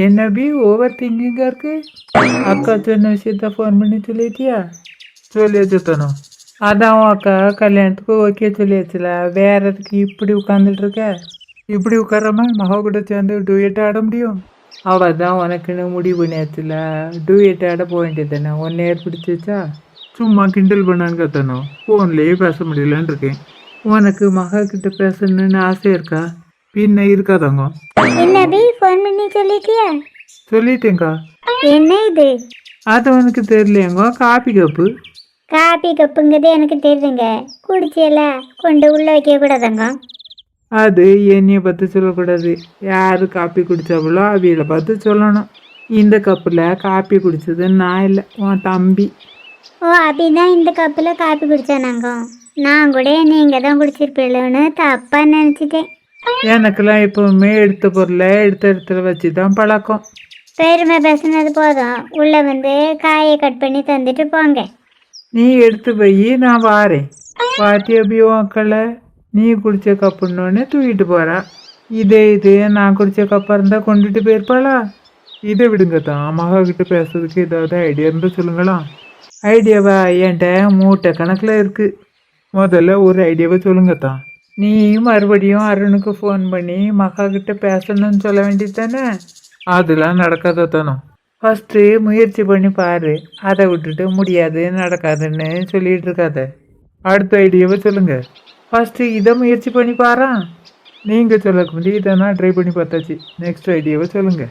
என்ன B over திங்கிங்காக இருக்கு. அக்கா சொன்ன விஷயத்த ஃபோன் பண்ணி சொல்லிட்டியா? சொல்லியாச்சு தானோ. அதான் உன் அக்கா கல்யாணத்துக்கு ஓகே சொல்லியாச்சுல, வேற எதுக்கு இப்படி உட்காந்துட்டு இருக்க? இப்படி உட்காராம மகா கூட சேர்ந்து டூயட் ஆட முடியும். அவள் தான் உனக்குன்னு முடிவு பண்ணியாச்சுல, டூயட் ஆட போக வேண்டியது தானே. ஒன் நேர் பிடிச்சிச்சா? சும்மா கிண்டல் பண்ணான்னு கத்தனோ. ஃபோன்லேயே பேச முடியலன்னு இருக்கேன். உனக்கு மகா கிட்ட பேசணுன்னு ஆசை இருக்கா? பின்ன இருக்காதாங்க. என்ன பி ஃபோன் பண்ணி சொல்லிட்டியா? சொல்லிட்டேங்க்கா. என்ன இது? அது உனக்கு தெரியலையாங்க, காப்பி கப்பு. காப்பி கப்புங்கிறது எனக்கு தெரியுதுங்க. குடிச்சியல கொண்டு உள்ள வைக்க கூடாதாங்க. அது என்னைய பார்த்து சொல்லக்கூடாது. யாரு காப்பி குடிச்சாவளோ அவியலை பார்த்து சொல்லணும். இந்த கப்பில் காப்பி குடிச்சது நான் இல்லை, உன் தம்பி. ஓ அப்படிதான் இந்த கப்பில் காப்பி குடிச்சானாங்க. நான் கூட நீங்கள் தான் குடிச்சிருப்பீங்களோன்னு தப்பாக நினச்சிட்டேன். எனக்கெல்லாம் எப்பவுமே எடுத்த பொருளை எடுத்த இடத்துல வச்சு தான் பழக்கம். பெருமை பேசுனது போதும், உள்ளே வந்து காயை கட் பண்ணி தந்துட்டு போங்க. நீ எடுத்து போய் நான் வாரேன். பாட்டி அப்படியோ அக்களை நீ குடிச்ச கப்புன்னொன்னே தூக்கிட்டு போறா. இது நான் குடிச்ச கப்பாக இருந்தால் கொண்டுட்டு போயிருப்பாளா? இதை விடுங்க தான். மகா கிட்ட பேசுறதுக்கு ஏதாவது ஐடியா இருந்தால் சொல்லுங்களா? ஐடியாவா? என்கிட்ட மூட்டை கணக்கில் இருக்கு. முதல்ல ஒரு ஐடியாவை சொல்லுங்க தான். நீ மறுபடியும் அருணுக்கு ஃபோன் பண்ணி மகா கிட்ட பேசணும்னு சொல்ல வேண்டியது தானே? அதெல்லாம் நடக்காத தானோ. ஃபஸ்ட்டு முயற்சி பண்ணி பாரு. அதை விட்டுட்டு முடியாது நடக்காதுன்னு சொல்லிட்டு இருக்காத. அடுத்த ஐடியாவை சொல்லுங்க. ஃபஸ்ட்டு இதை முயற்சி பண்ணி பாரா. நீங்கள் சொல்லக்கு முடியும், இதை நான் ட்ரை பண்ணி பார்த்தாச்சு. நெக்ஸ்ட் ஐடியாவை சொல்லுங்க.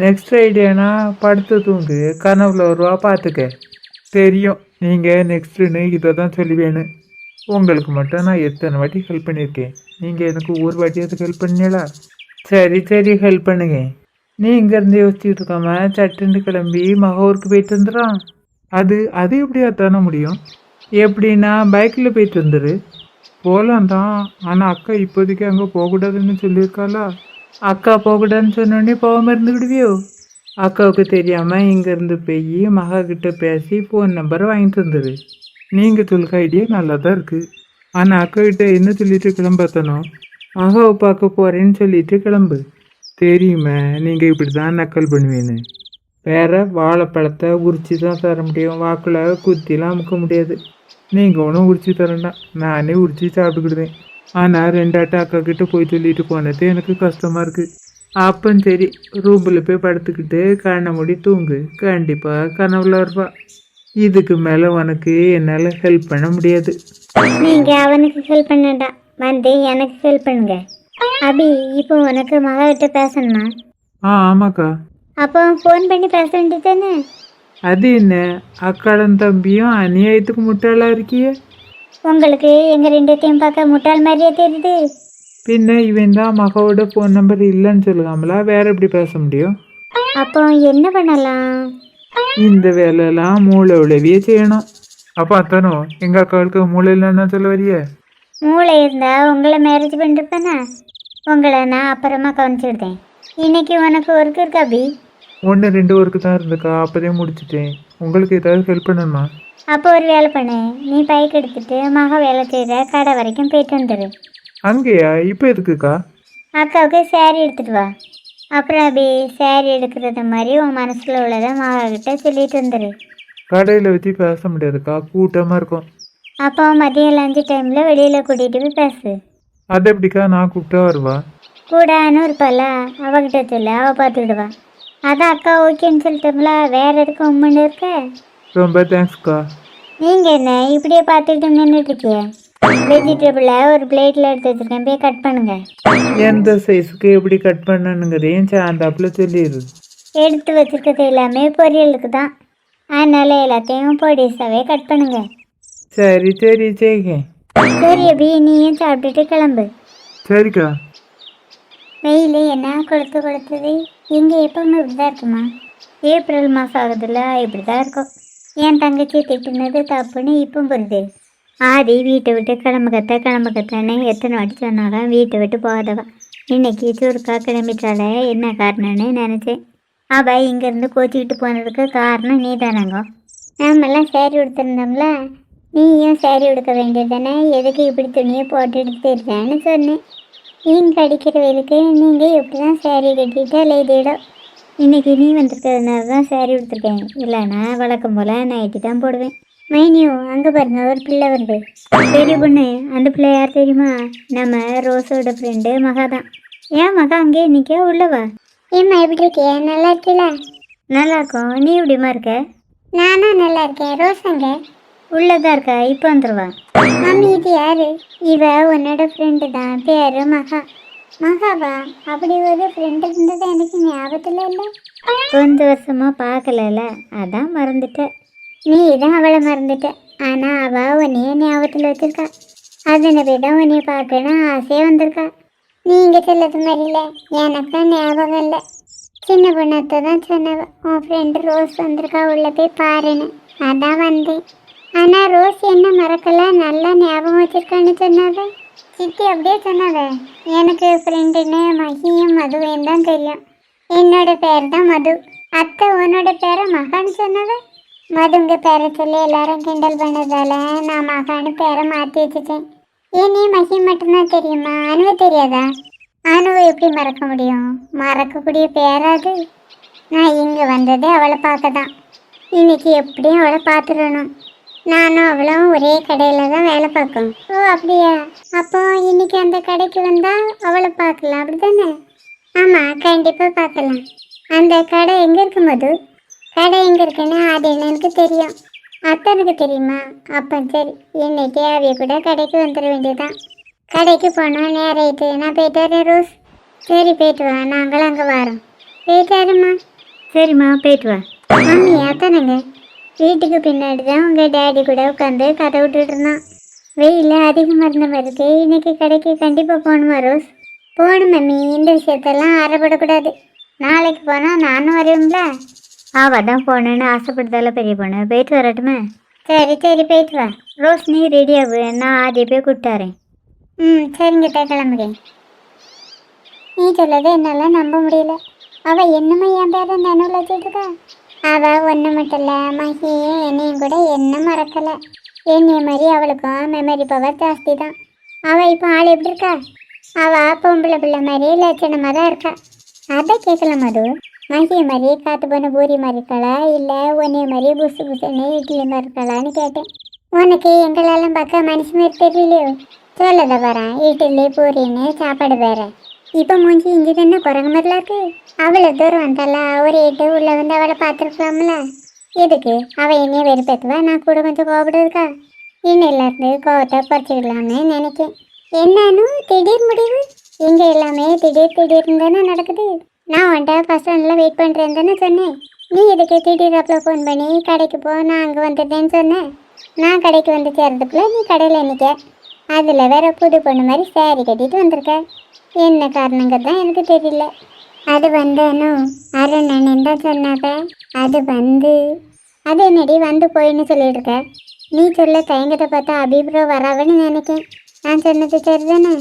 நெக்ஸ்ட் ஐடியானா படுத்து தூங்கு, கனவுல வருவா பார்த்துக்க. தெரியும் நீங்கள் நெக்ஸ்ட்டுன்னு இதை தான் சொல்லுவேன்னு. உங்களுக்கு மட்டும் நான் எத்தனை வாட்டி ஹெல்ப் பண்ணியிருக்கேன். நீங்கள் எனக்கு ஒரு வாட்டி அதுக்கு ஹெல்ப் பண்ணீங்களா? சரி ஹெல்ப் பண்ணுங்க. நீ இங்கேருந்து யோசிச்சுட்டு இருக்காம சட்டுன்னு கிளம்பி மகூருக்கு போயிட்டு வந்துடும். அது எப்படியா தானே முடியும்? எப்படின்னா பைக்கில் போயிட்டு வந்துரு. போகலாம் தான், ஆனால் அக்கா இப்போதைக்கு அங்கே போகக்கூடாதுன்னு சொல்லியிருக்காளா? அக்கா போகக்கூடாதுன்னு சொன்னோடனே போகாமல் இருந்துக்கிடுவியோ? அக்காவுக்கு தெரியாமல் இங்கேருந்து போய் மகா கிட்ட பேசி ஃபோன் நம்பரை வாங்கிட்டு வந்துரு. நீங்கள் சொல்லுற ஐடியா நல்லா தான் இருக்குது. ஆனால் அக்கா கிட்ட என்ன சொல்லிட்டு கிளம்பாத்தனோ? மகாவை பார்க்க போகிறேன்னு சொல்லிட்டு கிளம்பு. தெரியுமே நீங்கள் இப்படி தான் நக்கல் பண்ணுவேன்னு. வேற வாழைப்பழத்தை உரிச்சு தான் தர முடியும், வாக்கில் குத்திலாம் அமுக்க முடியாது. நீங்கள் ஒன்றும் உரிச்சு தரேன்டா, நானே உரிச்சு சாப்பிட்டுக்கிடுவேன். ஆனால் ரெண்டாட்ட அக்கா கிட்ட போய் சொல்லிட்டு போனது எனக்கு கஷ்டமாக இருக்குது. அப்போ சரி, ரூமில் போய் படுத்துக்கிட்டு கண்ணை மூடி தூங்கு. கண்டிப்பாக கனவுல வருவா. இதுக்கு மேலே உனக்கு என்னால் ஹெல்ப் பண்ண முடியாது. நீங்கள் அவனுக்கு ஹெல்ப் பண்ணடா, வந்து எனக்கு ஹெல்ப் பண்ணுங்க. அபி இப்போ உனக்கு மகா கிட்ட பேசணுமா? ஆமாக்கா. அப்போ ஃபோன் பண்ணி பேச வேண்டியது தானே? அது என்ன, அக்காடன் தம்பியும் அநியாயத்துக்கு முட்டாளாக இருக்கியே. உங்களுக்கு எங்கள் ரெண்டுத்தையும் பார்க்க முட்டாள் மாதிரியே தெரியுது. பின்ன இவன் தான் மகாவோட ஃபோன் நம்பர் இல்லைன்னு சொல்லுவாங்களா, வேற எப்படி பேச முடியும்? அப்போ என்ன பண்ணலாம்? இந்த வேலையெல்லாம் மூளை உளவியே செய்யணும். அப்போ அத்தானோ எங்கள் அக்காவுக்கு மூளை இல்லைன்னா சொல்ல வரிய? மூளை இருந்தால் உங்களை மேரேஜ் பண்ணிருப்பேனா? உங்களை நான் அப்புறமா கவனிச்சுடுதேன். இன்னைக்கு உனக்கு ஒர்க் இருக்கா அபி? 1-2 ஒர்க்கு தான் இருந்துக்கா, அப்போதே முடிச்சிட்டேன். உங்களுக்கு ஏதாவது ஹெல்ப் பண்ணணுமா? அப்போ ஒரு வேலை பண்ணு, நீ பைக் எடுத்துட்டு மகா வேலை செய்கிற கடை வரைக்கும் போயிட்டு வந்துடு. அங்கேயா? இப்போ எதுக்குக்கா? அக்காவுக்கு சேரீ எடுத்துட்டு வா. அப்புறம் அபி சேரீ எடுக்கிறது மாதிரி உன் மனசில் உள்ளதை மகா கிட்ட சொல்லிட்டு வந்துடு. கடையில் வச்சு பேச முடியாதுக்கா, கூட்டமாக இருக்கும். அப்போ மதியம் லஞ்சு டைமில் வெளியில் கூட்டிகிட்டு போய் பேசு. அது எப்படிக்கா நான் கூப்பிட்டா வருவா? கூட இருப்பாள, அவகிட்ட சொல்லு, அவள் பார்த்துக்கிடுவா. அதான் அக்கா ஓகேன்னு சொல்லிட்டோம்ல, வேற எதுக்கு உண்மைன்னு இருக்க? ரொம்ப தேங்க்ஸ்க்கா. நீங்கள் என்ன இப்படியே பார்த்துக்கிட்டு நின்றுட்டு இருக்கிய? வெஜிடபிளை ஒரு பிளேட்டில் எடுத்து வச்சுருக்கேன், போய் கட் பண்ணுங்க. எந்த சைஸுக்கு எப்படி கட் பண்ணணுங்கிறதையும் சாந்தாப்பில் சொல்லிடு. எடுத்து வச்சுருக்கிறது எல்லாமே பொரியலுக்கு தான், அதனால எல்லாத்தையும் பொடிசாவே கட் பண்ணுங்க. சரி செய்க. சரி அபி, நீயும் சாப்பிட்டுட்டு கிளம்பு. சரிக்கா. வெயில் என்ன கொளுத்துது. எங்கே எப்பவுமே இப்படி தான் இருக்குமா? ஏப்ரல் மாதம் ஆகுதுல்ல, இப்படி தான் இருக்கும். என் தங்கச்சி திட்டுனது தப்புன்னு இப்போ புரியுது. ஆதி வீட்டை விட்டு கிளம்புக்கத்தானே எத்தனை வாட்டி சொன்னாலும் வீட்டை விட்டு போகாதவா. இன்னைக்கு சுருக்கா கிளம்பிட்டால, என்ன காரணம்னு நினச்சேன். அவள் இங்கேருந்து கோச்சிக்கிட்டு போனதுக்கு காரணம் நீ தானங்க. நாமெல்லாம் சேரீ உடுத்திருந்தோம்ல, நீயும் சேரீ உடுக்க வேண்டியது தானே, எதுக்கு இப்படி துணியை போட்டுட்டு தெரியான்னு சொன்னேன். நீங்கள் அடிக்கிற வெயிலுக்கு நீங்கள் எப்படி தான் சேரீ கட்டிட்டு அலையிடும். இன்னைக்கு நீ வந்திருக்கிறதுனால தான் சாரி கொடுத்துருக்கேன், இல்லைன்னா வழக்கம் போல் நைட்டி தான் போடுவேன். மைனியோ அங்கே பாருங்க ஒரு பிள்ளை வருது. பெரிய பொண்ணு, அந்த பிள்ளை யார் தெரியுமா? நம்ம ரோஸோட ஃப்ரெண்டு மகா தான். ஏன் மகா அங்கேயே நிற்க, உள்ளவா? ஏம்மா எப்படி இருக்கிய? நல்லா இருக்கீல? நல்லா இருக்கும். நீ எப்படிமா இருக்க? நானும் நல்லா இருக்கேன். ரோஸ் அங்கே உள்ளதா இருக்கா? இப்போ வந்துடுவா. மம்மி இது யாரு? இவ உன்னோட ஃப்ரெண்டு தான், பேரு மகா. மகாவா? அப்படி ஒரு ஃப்ரெண்டு இருந்தது எனக்கு ஞாபகத்தில் இல்லை. கொஞ்சம் வருஷமா பார்க்கல, அதான் மறந்துட்டேன். நீ தான் அவளை மறந்துட்ட, ஆனால் அவள் உன்னைய ஞாபகத்தில் வச்சிருக்கா. அதனை போய் தான் உன்னைய பார்க்கணும் ஆசையாக வந்திருக்கா. நீங்கள் சொல்லது மாதிரி இல்லை, எனக்கு ஞாபகம் இல்லை. சின்ன பொண்ணத்தை தான் சொன்னவ, உன் ஃப்ரெண்டு ரோஸ் வந்திருக்கா, உள்ளே போய் பாருன்னு. அதான் வந்தேன். ஆனால் ரோஸ் என்ன மறக்கல, நல்லா ஞாபகம் வச்சிருக்கான்னு சொன்னாவ. சித்தி அப்படியே சொன்னாவ. எனக்கு ஃப்ரெண்டுன்னு மகியும் மதுவையும் தான் தெரியும். என்னோட பேர் தான் மது. அத்தை உன்னோட பேரை மகான்னு சொன்னவ. மதுங்க பேரை சொல்லி எல்லாரும் கிண்டல் பண்ணதால நான் மகான்னு பேரை மாற்றி வச்சுட்டேன். ஏன் நீ மகி மட்டும்தான் தெரியுமா? அனுவை தெரியாதா? அனுவை எப்படி மறக்க முடியும்? மறக்கக்கூடிய பேராது. நான் இங்கே வந்ததே அவளை பார்க்க தான். இன்னைக்கு எப்படியும் அவளை பார்த்துடணும். நானும் அவளும் ஒரே கடையில் தான் வேலை பார்க்கோம். ஓ அப்படியா? அப்போ இன்னைக்கு அந்த கடைக்கு வந்தால் அவளை பார்க்கலாம், அப்படி தானே? ஆமாம், கண்டிப்பாக பார்க்கலாம். அந்த கடை எங்கே இருக்கும் போது? கடை எங்கே இருக்குன்னு அது எனக்கு தெரியும். அத்தனுக்கு தெரியுமா? அப்போ சரி, இன்னைக்கு அவைய கூட கடைக்கு வந்துட வேண்டியதுதான். கடைக்கு போனோம், நேராயிட்டு. நான் போயிட்டு வரேன் ரோஸ். சரி போயிட்டு வா, நாங்களும் அங்கே வரோம். போயிட்டு வரேம்மா. சரிம்மா போயிட்டு வா. மம்மி அத்தனைங்க வீட்டுக்கு பின்னாடி தான் உங்கள் டேடி கூட உட்காந்து கதை விட்டுட்டு இருந்தான். வெயில் அதிகமாக இருந்த மாதிரி இருக்கு. இன்னைக்கு கடைக்கு கண்டிப்பாக போகணுமா ரோஸ்? போகணும் மம்மி, இந்த விஷயத்தெல்லாம் அறப்படக்கூடாது. நாளைக்கு போனால் நானும் வருவேங்களா? அவள் தான் போகணுன்னு ஆசைப்படுறதால பெரிய பொண்ணு. போயிட்டு வரட்டுமே? சரி சரி போயிட்டு வா. ரோஸ் நீ ரெடியாகு, நான் ஆதியை போய் கூப்பிட்டாரேன். சரிங்கிட்ட கிளம்புறேன். நீ சொல்லதை என்னால் நம்ப முடியல. அவள் என்னம்மா என் பேரை நினைவில் வச்சுட்ருக்கா? அவள் ஒன்று மட்டும் இல்லை, மகியும் என்னையும் கூட என்ன மறக்கலை. என்னைய மாதிரி அவளுக்கும் மெமரி பவர் ஜாஸ்தி தான். அவள் இப்போ ஆள் எப்படி இருக்கா? அவள் பொம்பளை பிள்ளை மாதிரி லட்சணமாக தான் இருக்கா. அதை கேட்கல மது. மகிய மாதிரி காத்து போன பூரி மாதிரி இருக்காளா, இல்லை ஒன்றைய மாதிரி புசு புசுன்னு இட்லி மாதிரி இருக்காளான்னு கேட்டேன். உனக்கு எங்களெல்லாம் பார்க்க மனுஷ மாதிரி தெரியலையோ? சொல்லத வரேன், இட்லி பூரின்னு சாப்பாடு வேற. இப்போ மூஞ்சி இஞ்சி தானே குரங்கு மாதிரிலாம் இருக்கு. அவ்வளோ தூரம் வந்தால ஒரு எட்டு உள்ள வந்து அவளை பார்த்துருக்கலாம்ல. எதுக்கு அவள் என்னைய வெறுப்பேற்றுவா, நான் கூட கொஞ்சம் கோபப்படுறதுக்கா? இன்னிலேருந்து கோவத்தை குறைச்சிக்கலாம்னு நினைக்கேன். என்னன்னு திடீர் முடிவு? இங்கே எல்லாமே திடீர்னு தானே நடக்குது. நான் உன்ட்ட ஃபஸ்ட் ஒன்றில் வெயிட் பண்ணுறேன்னு தானே சொன்னேன். நீ இதுக்கு திடீராப்பில் ஃபோன் பண்ணி கடைக்கு போ, நான் அங்கே வந்துட்டேன்னு சொன்னேன். நான் கடைக்கு வந்து சேர்றதுக்குள்ளே நீ கடையில் நிற்க. அதில் வேற புது பொண்ணு மாதிரி சேரீ கட்டிட்டு வந்திருக்க. என்ன காரணங்கிறது தான் எனக்கு தெரியல. அது வந்தானோ அருணன் தான் சொன்னாப்ப. அது என்னடி வந்து போயின்னு சொல்லிட்டு இருக்க? நீ சொல்ல தயங்கத்தை பார்த்தா அபிப்ராயம் வராவன்னு நினைக்கேன். நான் சொன்னது சரிதானே?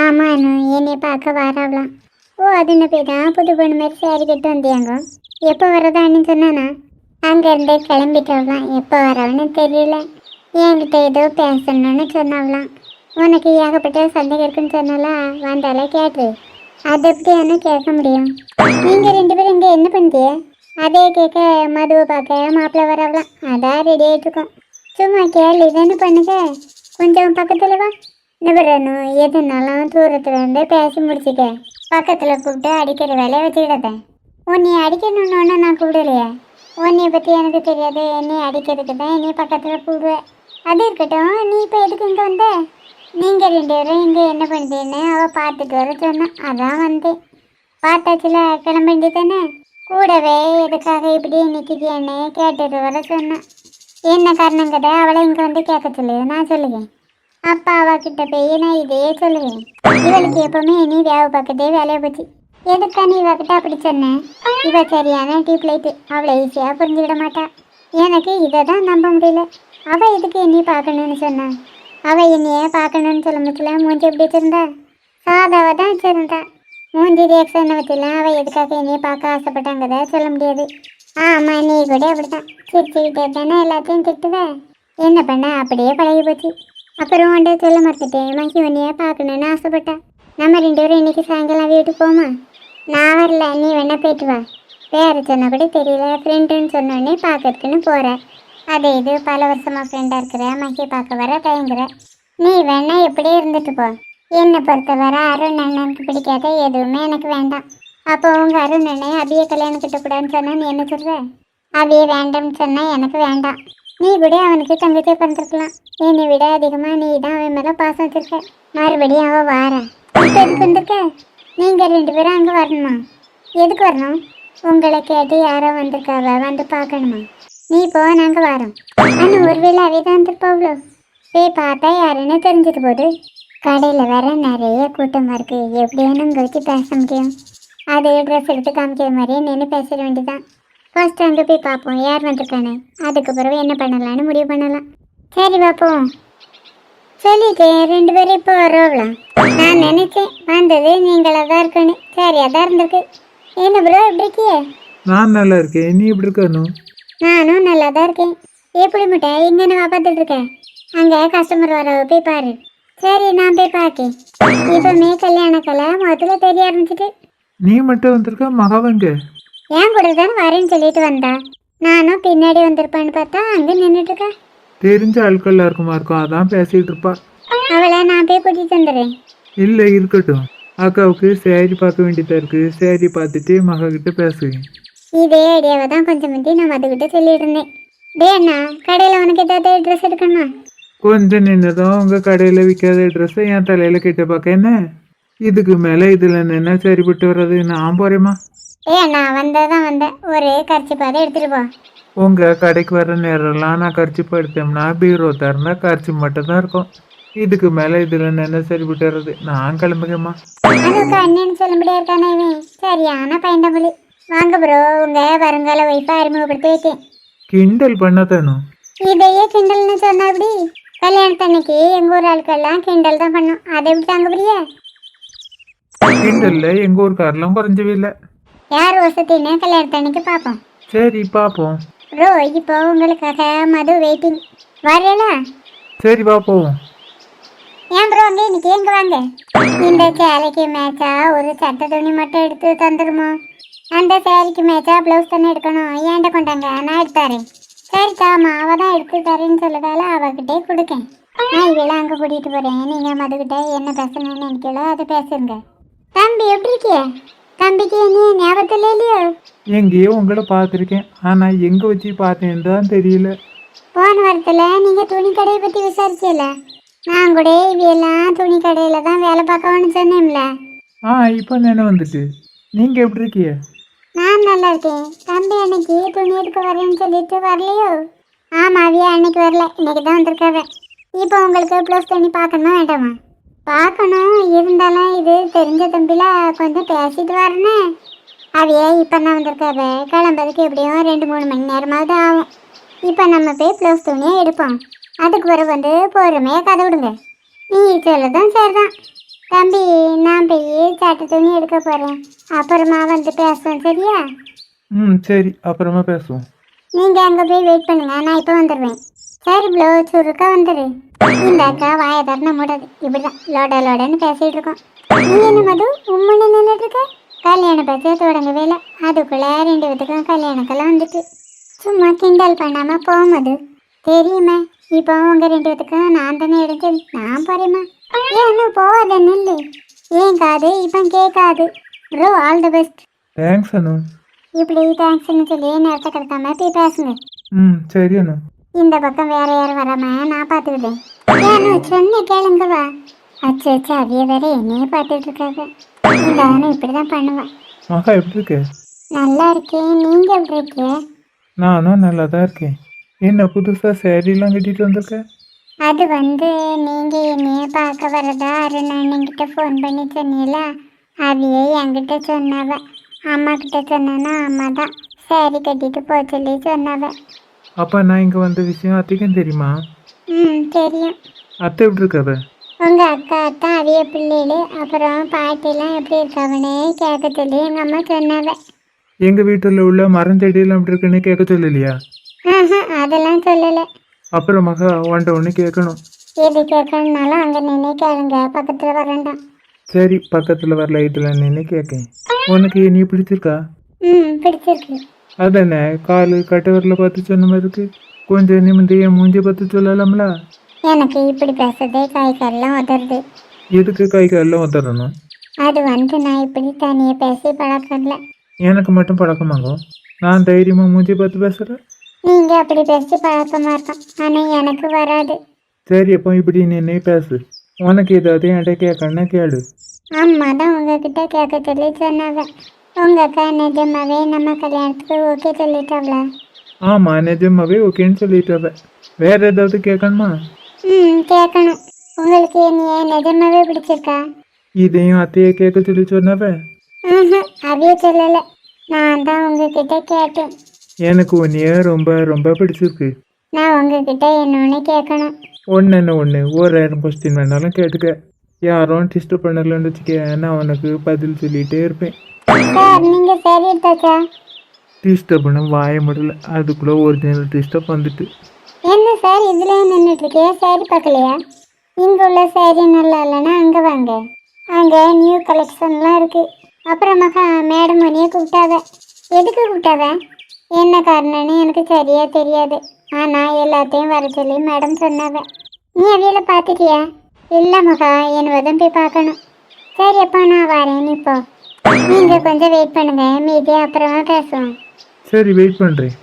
ஆமாண்ணு, என்னை பார்க்க வராவலாம். ஓ அது என்ன போய் தான் புது பொண்ணு மாதிரி சேரீ கட்டு வந்தியாங்க. எப்போ வரதான்னு சொன்னானா? அங்கேருந்தே கிளம்பிட்டாவலாம். எப்போ வரவன்னு தெரியல. என்கிட்ட ஏதோ பேசணும்னு சொன்னாவலாம். உனக்கு ஏகப்பட்ட சந்தேகம் இருக்குன்னு சொன்னால வந்தால கேட்டு. அதை எப்படியானு கேட்க முடியும்? நீங்கள் ரெண்டு பேரும் இங்கே என்ன பண்ணுறிய? அதே கேட்க மதுவை பார்க்க மாப்பிள்ளை வரவலாம். அதான் ரெடி ஆகிட்டுருக்கோம். சும்மா கேள்வி தானே பண்ணுங்க. கொஞ்சம் பக்கத்தில் வா. நிபுணனும் எதுனாலும் தூரத்தில் இருந்து பேசி முடிச்சுக்க. பக்கத்தில் கூப்பிட்டு அடிக்கிற வேலையை வச்சுக்கிட்டேன். உன்னை அடிக்கணுன்னு ஒன்று நான் கூப்பிடலையே. உன்னைய பற்றி எனக்கு தெரியாது. என்னை அடிக்கிறதுக்கு தான் என்னை பக்கத்தில் கூப்பிடுவேன். அது இருக்கட்டும், நீ இப்போ எதுக்கு இங்கே வந்த? நீங்கள் ரெண்டு பேரும் இங்கே என்ன பண்ணுறீன்னு அவள் பார்த்துட்டு வர சொன்னான். அதான் வந்தேன். பார்த்தாச்சுல, கிளம்ப வேண்டியதானே? கூடவே எதுக்காக இப்படி நிற்கிதியான்னு கேட்டுட்டு வர சொன்னான். என்ன காரணங்கிறத அவளை இங்கே வந்து கேட்க சொல்லு, நான் சொல்லுவேன். அப்பா அவகிட்ட போய் நான் இதையே சொல்லுவேன். இவளுக்கு எப்பவுமே நீ வேலை பார்க்கதே வேலையை போச்சு. எதுக்கா நீ இவகிட்ட அப்படி சொன்னேன்? இவ சரியான டீப் லைட்டு, அவளை ஈஸியாக புரிஞ்சுக்கிட மாட்டா. எனக்கு இதை தான் நம்ப முடியல. அவள் எதுக்கு என்னையை பார்க்கணுன்னு சொன்னான்? அவள் என்னைய பார்க்கணுன்னு சொல்ல முடியல. மூஞ்சி எப்படி வச்சுருந்தா? சாதாவை தான் வச்சுருந்தா. மூஞ்சி ரியாக்ஷனை வச்சுலாம் அவள் எதுக்காக என்னையை பார்க்க ஆசைப்பட்டாங்கதை சொல்ல முடியாது. ஆமாம், நீ கூட அப்படித்தான் சிரிச்சுக்கிட்டே தானே எல்லாத்தையும் திட்டுவேன். என்ன பண்ண, அப்படியே பழகி போச்சு. அப்புறம் உன்ட்ட சொல்ல மறந்துட்டேன், மகி உன்னைய பார்க்கணுன்னு ஆசைப்பட்டா. நம்ம ரெண்டு பேரும் இன்றைக்கி சாயங்காலம் வீட்டுக்கு போமா? நான் வரல, நீ வேணா போயிட்டு வா. பேரை சொன்ன கூட தெரியல, ஃப்ரெண்டுன்னு சொன்னோடனே பார்க்கறதுக்குன்னு போகிற. அதே இது பல வருஷமாக ஃப்ரெண்டாக இருக்கிற மகி பார்க்க வர தயங்குற. நீ வேணா எப்படியே இருந்துட்டு போ. என்னை பொறுத்தவரை அருண் அண்ணனுக்கு பிடிக்காத எதுவுமே எனக்கு வேண்டாம். அப்போ உங்கள் அருண் அண்ணன் அபியை கல்யாணம் கிட்டக்கூடாதுன்னு சொன்னால் நீ என்ன சொல்கிற? அபியை வேண்டாம்னு சொன்னால் எனக்கு வேண்டாம். நீ கூட அவனுக்கு தங்கச்சியை பிறந்திருக்கலாம். என்னை விட அதிகமாக நீ தான் அவன் மேலே பாசம் வச்சிருக்க. மறுபடியும் அவள் வார. இப்போ எதுக்கு வந்திருக்க? நீங்கள் 2 பேரும் அங்கே வரணுமா? எதுக்கு வரணும்? உங்களை கேட்டு யாரோ வந்திருக்காவ, வந்து பார்க்கணுமா? நீ போ, நாங்கள் வரோம். ஆனால் ஒருவேளை அவை தான் வந்திருப்பாவளோ? போய் பார்த்தா யாருன்னு தெரிஞ்சுட்டு போகுது. கடையில் வேற நிறைய கூட்டமாக இருக்குது. எப்படியானு அங்கே வச்சு பேச முடியும்? அதே ட்ரெஸ் எடுத்து காமிக்கிற மாதிரியே நின்று பேசிட வேண்டியதான். ஃபர்ஸ்ட் அங்கே போய் பார்ப்போம் யார் வந்திருக்கானே. அதுக்கு பிறகு என்ன பண்ணலான்னு முடிவு பண்ணலாம். சரி பார்ப்போம். சொல்லிட்டேன் 2 பேரும் இப்போ வரவலாம். நான் நினச்சேன் வந்தது நீங்களாக தான் இருக்கணும். சரியாக தான் இருந்திருக்கு. என்ன ப்ரோ எப்படி இருக்கியே? நான் நல்லா இருக்கேன். நீ எப்படி இருக்கணும்? நானும் நல்லா தான் இருக்கேன். எப்படி முட்டை இங்கே நான் பார்த்துட்டு இருக்கேன். அங்கே கஸ்டமர் வர போய் பாரு. சரி நான் போய் பார்க்கேன். இப்போமே கல்யாணக்கலை முதல்ல தெரிய ஆரம்பிச்சிட்டு. நீ மட்டும் வந்திருக்க, மகாவங்க ஏன் கூட தானே வரேன்னு சொல்லிட்டு வந்தா. நானும் பின்னாடி வந்திருப்பான்னு பார்த்தா அங்கே நின்றுட்டு இருக்கா. தெரிஞ்ச ஆட்கள்லாம் இருக்குமா இருக்கும், அதான் பேசிட்டு இருப்பா. அவளை நான் போய் கூட்டிட்டு வந்துடுறேன். இல்லை இருக்கட்டும், அக்காவுக்கு சேரீ பார்க்க வேண்டியதா இருக்கு. சேரீ பார்த்துட்டு மகா கிட்ட பேசுவேன். இதே ஐடியாவை தான் கொஞ்சம் முந்தி நான் மதுக்கிட்ட சொல்லிட்டு இருந்தேன். டே அண்ணா, கடையில் உனக்கு ஏதாவது ட்ரெஸ் எடுக்கணுமா? கொஞ்சம் நின்னதும் உங்கள் கடையில் விற்காத ட்ரெஸ்ஸை என் தலையில் கிட்ட பார்க்க என்ன? இதுக்கு மேலே இதில் நின்று சரிப்பட்டு வர்றது நான் போகிறேம்மா. ஏ அண்ணா, வந்ததான் வந்தேன். ஒரு கரிச்சி பாதை எடுத்துகிட்டு போ. உங்கள் கடைக்கு வர நேரம்லாம் நான் கரிச்சிப்பு எடுத்தோம்னா பீரோ திறந்தா கரிச்சி மட்டும் தான் இருக்கும். இதுக்கு மேலே இதில் நின்று சரிப்பட்டு வர்றது நான் கிளம்புங்கம்மா. அதுக்கு அண்ணன் சொல்லும்படியா இருக்கானே இவன். சரியான பயந்தமொழி. வாங்க ப்ரோ, உங்கள் வருங்கால ஒய்ஃபை அறிமுகப்படுத்தி வைக்கேன். கிண்டல் பண்ணத்தானும். இதையே கிண்டல்னு சொன்னா எப்படி? கல்யாணத்தன்னைக்கு எங்கள் ஊர் ஆட்கள்லாம் கிண்டல் தான் பண்ணோம். அதை எப்படி தாங்க புரியா? கிண்டல்ல எங்கள் ஊருக்காரெல்லாம் குறைஞ்சவே இல்லை. யார் வசத்தின்னு கல்யாணத்தன்னைக்கு பார்ப்போம். சரி பார்ப்போம். ப்ரோ, இப்போ உங்களுக்காக மது வெயிட்டிங். வரேனா? சரி பார்ப்போம். ஏன் ப்ரோ அங்கே இன்னைக்கு எங்க வாங்க. இந்த சேலைக்கு மேட்சா ஒரு சட்டை துணி மட்டும் எடுத்து தந்துடுமோ? அந்த சேலைக்கு மேட்சா ப்ளவுஸ் தானே எடுக்கணும். ஏன்ட்ட கொண்டாங்க, நான் எடுத்தாரேன். சரி தாமா, அவள் தான் எடுத்து தரேன்னு சொல்லுதால அவகிட்டே கொடுக்கேன். நான் இதெல்லாம் அங்கே கூட்டிகிட்டு போகிறேன். நீங்கள் மதுக்கிட்ட என்ன பேசணும்னு நினைக்கலோ அதை பேசுங்க. தம்பி எப்படி இருக்கிய? தம்பிக்கு என்ன ஞாபகத்தில் இல்லையோ? எங்கேயோ உங்களை பார்த்துருக்கேன், ஆனால் எங்கே வச்சு பார்த்தேன்னு தான் தெரியல. போன வாரத்தில் நீங்கள் துணி கடையை பற்றி விசாரிச்சல. நான் கூட இவையெல்லாம் துணி கடையில் தான் வேலை பார்க்கணும்னு சொன்னேன்ல. இப்போ நினை வந்துட்டு. நீங்கள் எப்படி இருக்கிய? நான் நல்லா இருக்கேன். தம்பி அன்னைக்கு துணி எடுக்க வரேன்னு சொல்லிட்டு வரலையோ? ஆமாம், அவியா அன்னைக்கு வரல, இன்னைக்கு தான் வந்திருக்காவ. இப்போ உங்களுக்கு ப்ளவுஸ் துணி பார்க்கணுமா வேண்டாமா? பார்க்கணும், இருந்தாலும் இது தெரிஞ்ச தம்பில கொஞ்சம் பேசிட்டு வரனே. அவையே இப்போ தான் வந்திருக்காவ. கிளம்புறதுக்கு எப்படியும் 2-3 மணி நேரமாவது ஆகும். இப்போ நம்ம போய் ப்ளவுஸ் துணியை எடுப்போம். அதுக்கு பிறகு வந்து பொறுமையாக கதை விடுங்க. நீ சொல்லதான் சரிதான். தம்பி, நான் போய் சட்டை துணி எடுக்க போகிறேன். அப்புறமா வந்து பேசுவோம், சரியா? சரி, அப்புறமா பேசுவோம். நீங்கள் அங்கே போய் வெயிட் பண்ணுங்க, நான் இப்போ வந்துடுவேன். சரி ப்ளோ, சுருக்கா வந்துடு. இந்த அக்கா வாயை தரண மூடாது. இப்படிதான் லோடன்னு பேசிகிட்டு இருக்கோம். நீ என்ன மது உம்முன்னு நின்றுட்டு இருக்க? கல்யாண பேச்ச தொடங்கவே இல்லை, அதுக்குள்ளே 2 பேத்துக்கும் கல்யாணக்கெல்லாம் வந்துட்டு. சும்மா கிண்டல் பண்ணாமல் போகும்போது தெரியுமா? இப்போ உங்கள் 2 பேத்துக்கும் நான் தானே எடுத்தது. நான் போகிறேம்மா. ஏன்னு போகாத நில்லு. ஏன் காது இப்போ கேட்காது. Bro, all the best. Thanks Anu. இப்படி தேங்க்ஸ்ன்னு சொல்லி நேரத்தை கிடக்காம போய் பேசுங்க. சரி அனு. இந்த பக்கம் வேற யாரும் வராம நான் பார்த்துக்கிட்டேன். ஏன்னு சொன்ன கேளுங்க வா. அச்சு அவிய வேற என்னையே பார்த்துட்டு இருக்காங்க. இந்த அனு இப்படி தான் பண்ணுவேன். மகா எப்படி இருக்க? நல்லா இருக்கேன். நீங்கள் எப்படி இருக்கீங்க? நானும் நல்லா தான் இருக்கேன். என்ன புதுசாக சேரீலாம் கட்டிட்டு வந்திருக்க? அது வந்து நீங்கள் என்னையே பார்க்க வரதா அருண் அண்ணன்கிட்ட ஃபோன் பண்ணி சொன்னீங்களா? அவையே என்கிட்ட சொன்னவ. அம்மா கிட்ட சொன்னா அம்மா தான் சேரீ கட்டிட்டு போக சொல்லி சொன்னவ. அப்போ நான் இங்கே வந்த விஷயம் அத்தைக்கும் தெரியுமா? தெரியும். அத்தை எப்படி இருக்காவ? உங்கள் அக்கா தான் அவிய பிள்ளைகள் அப்புறம் பாட்டிலாம் எப்படி இருக்காவனே கேட்க சொல்லி எங்கள் அம்மா சொன்னாவ. எங்கள் வீட்டில் உள்ள மரஞ்செடியெல்லாம் எப்படி இருக்குன்னு கேட்க சொல்லலையா? அதெல்லாம் சொல்லலை. அப்புறம் மகா உன்ட்ட ஒன்று கேட்கணும். எது கேட்கணுன்னாலும் அங்கே நின்று கேளுங்க, பக்கத்தில் வரண்டாம். சரி, பக்கத்தில் வர லைட்டில் நின்று கேட்கேன். உனக்கு நீ பிடிச்சிருக்கா? ம் பிடிச்சிருக்கு. அதானே காலு கட்டவரில் பார்த்து சொன்ன மாதிரி இருக்கு. கொஞ்சம் நிமிந்து என் மூஞ்சி பார்த்து சொல்லலாம்ல. எனக்கு இப்படி பேசுறதே கை காலெல்லாம் உதறது. எதுக்கு கை காலெல்லாம் உதறணும்? அது வந்து நான் இப்படி தனியாக பேசி பழக்கல. எனக்கு மட்டும் பழக்கமாகும். நான் தைரியமாக மூஞ்சி பார்த்து பேசுகிறேன். நீங்கள் அப்படி பேசி பழக்கமாக இருக்கும், ஆனால் எனக்கு வராது. சரி, அப்போ இப்படி நின்று பேசு. உனக்கு ஏதாவது என்கிட்ட கேட்கணும்னா கேளு. அம்மா தான் உங்ககிட்ட கேட்க சொல்லி சொன்னாங்க. உங்கள் அக்கா நிஜமாவே நம்ம கல்யாணத்துக்கு ஓகே சொல்லிட்டாங்களா? ஆமாம், நிஜமாவே ஓகேன்னு சொல்லிட்டு. வேற ஏதாவது கேட்கணுமா? ம் கேட்கணும். உங்களுக்கு என்னைய நிஜமாவே பிடிச்சிருக்கா? இதையும் அத்தையை கேட்க சொல்லி சொன்னவ. அவைய சொல்லலை, நான் தான் உங்ககிட்ட கேட்டேன். எனக்கு உன்னைய ரொம்ப ரொம்ப பிடிச்சிருக்கு. நான் உங்ககிட்ட என்னொன்று கேட்கணும். ஒன்று 1000 கொஸ்டின் வேணாலும் கேட்டுக்க. யாரும் டிஸ்டர்ப் பண்ணலன்னு வச்சுக்க, நான் உனக்கு பதில் சொல்லிகிட்டே இருப்பேன். சார் நீங்கள் சரி எடுத்தாச்சா? டிஸ்டர்ப் பண்ண வாய முடியல, அதுக்குள்ளே ஒரிஜினல் டிஸ்டர்ப் வந்துட்டு. என்ன சார் இதில் நின்றுட்டுருக்கியா? சாரி பார்க்கலையா? இங்கே உள்ள சாரி நல்லா இல்லைன்னா அங்கே வாங்க, அங்கே நியூ கலெக்ஷன்லாம் இருக்குது. அப்புறமாக்கா மேடம் மணியை கூப்பிட்டாவ. எதுக்கு கூப்பிட்டாவ, என்ன காரணம்னு எனக்கு சரியாக தெரியாது. ஆனால் எல்லாத்தையும் வர சொல்லி மேடம் சொன்னாவ. நீ அவையில பார்த்துட்டியா? இல்லை மகா, என் வதம் போய் பார்க்கணும். சரி அப்போ நான் வரேன், நீ போ. நீங்கள் கொஞ்சம் வெயிட் பண்ணுங்க, மீதி அப்புறமா பேசுவோம். சரி, வெயிட் பண்ணுறேன்.